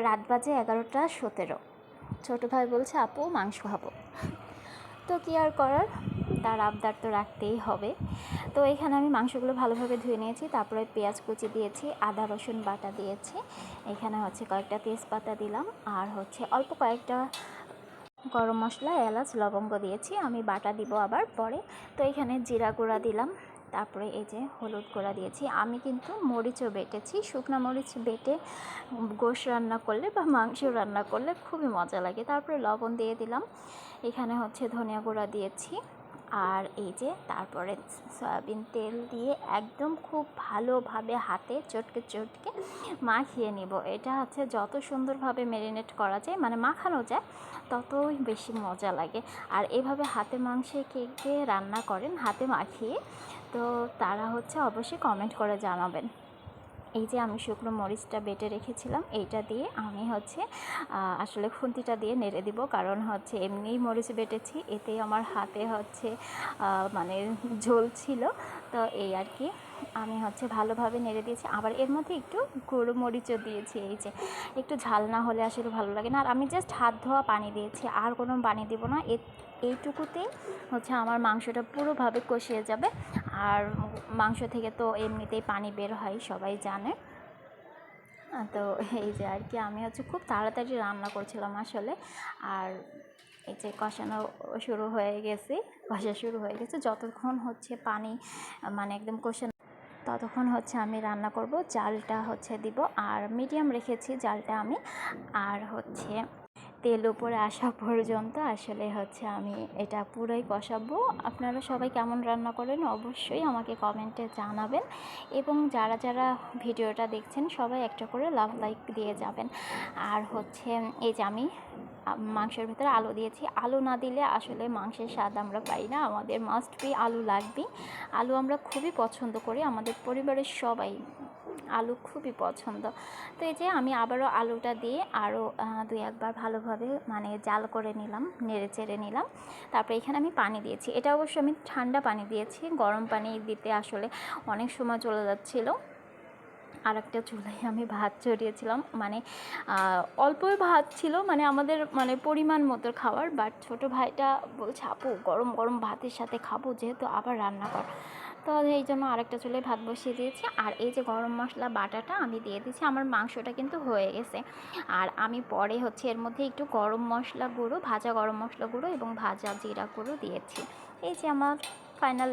রাত বাজে 11:17। ছোটো ভাই বলছে আপু মাংস খাবো, তো কী আর করার, তার আবদার তো রাখতেই হবে। তো এখানে আমি মাংসগুলো ভালোভাবে ধুয়ে নিয়েছি, তারপরে পেঁয়াজ কুচি দিয়েছি, আদা রসুন বাটা দিয়েছি, এখানে কয়েকটা তেজপাতা দিলাম, আর অল্প কয়েকটা গরম মশলা, এলাচ, লবঙ্গ দিয়েছি। আমি বাটা দিব আবার পরে। তো এখানে জিরা গুঁড়া দিলাম, তারপরে এই যে হলুদ গুঁড়া দিয়েছি। আমি কিন্তু মরিচও বেটেছি, শুকনো মরিচ বেটে গোশ রান্না করলে বা মাংস রান্না করলে খুবই মজা লাগে। তারপরে লবণ দিয়ে দিলাম, এখানে ধনিয়া গুঁড়া দিয়েছি, আর এই যে তারপরে সয়াবিন তেল দিয়ে একদম খুব ভালোভাবে হাতে চটকে চটকে মাখিয়ে নিব। এটা যত সুন্দরভাবে ম্যারিনেট করা যায়, মানে মাখানো যায়, ততই বেশি মজা লাগে। আর এভাবে হাতে মাংসে কে রান্না করেন হাতে মাখিয়ে, তো তারা অবশ্যই কমেন্ট করে জানাবেন। এই যে আমি শুকনো মরিচটা বেটে রেখেছিলাম, এইটা দিয়ে আমি আসলে খুন্তিটা দিয়ে নেড়ে দিব, কারণ এমনিই মরিচ বেটেছি, এতে আমার হাতে মানে ঝোল ছিল, তো এই আর কি। আমি ভালোভাবে নেড়ে দিয়েছি, আবার এর মধ্যে একটু গুঁড়ো মরিচও দিয়েছি। এই যে একটু ঝাল না হলে আসলে ভালো লাগে না। আর আমি জাস্ট হাত ধোয়া পানি দিয়েছি, আর কোনো পানি দিব না। এইটুকুতেই আমার মাংসটা পুরোভাবে কষিয়ে যাবে। আর মাংস থেকে তো এমনিতেই পানি বের হয়, সবাই জানে। তো এই যে আর কি, আমি খুব তাড়াতাড়ি রান্না করছিলাম আসলে। আর এই যে কষা শুরু হয়ে গেছে, যতক্ষণ পানি মানে একদম কষানো, ততক্ষণ আমি রান্না করব। জালটা দিব, আর মিডিয়াম রেখেছি জালটা আমি। আর তেল উপরে আসা পর্যন্ত আসলে আমি এটা পুরোই কষাবো। আপনারা সবাই কেমন রান্না করেন অবশ্যই আমাকে কমেন্টে জানাবেন, এবং যারা যারা ভিডিওটা দেখছেন সবাই একটা করে লাইক দিয়ে যাবেন। আর এই যে আমি মাংসের ভিতরে আলু দিয়েছি। আলু না দিলে আসলে মাংসের স্বাদ আমরা পাই না, আমাদের মাস্ট বি আলু লাগবেই। আলু আমরা খুবই পছন্দ করি, আমাদের পরিবারের সবাই আলু খুবই পছন্দ। তো এই যে আমি আবারও আলুটা দিয়ে আরও 2-1 বার ভালোভাবে মানে জাল করে নিলাম, নেড়ে চেড়ে নিলাম। তারপরে এখানে আমি পানি দিয়েছি, এটা অবশ্য আমি ঠান্ডা পানি দিয়েছি, গরম পানি দিতে আসলে অনেক সময় চলে যাচ্ছিলো। আর একটা চুলায় আমি ভাত চড়িয়েছিলাম, মানে অল্পই ভাত ছিল, মানে আমাদের মানে পরিমাণ মতো খাওয়ার। বাট ছোটো ভাইটা বলছে আপু গরম গরম ভাতের সাথে খাবো, যেহেতু আবার রান্না কর, তো এই জন্য আরেকটা চুলায় ভাত বসিয়ে দিয়েছি। আর এই যে গরম মশলা বাটাটা আমি দিয়ে দিয়েছি। আমার মাংসটা কিন্তু হয়ে গেছে। আর আমি পরে এর মধ্যে একটু গরম মশলা গুঁড়ো, ভাজা গরম মশলা গুঁড়ো এবং ভাজা জিরা গুঁড়ো দিয়েছি। এই যে আমার ফাইনাল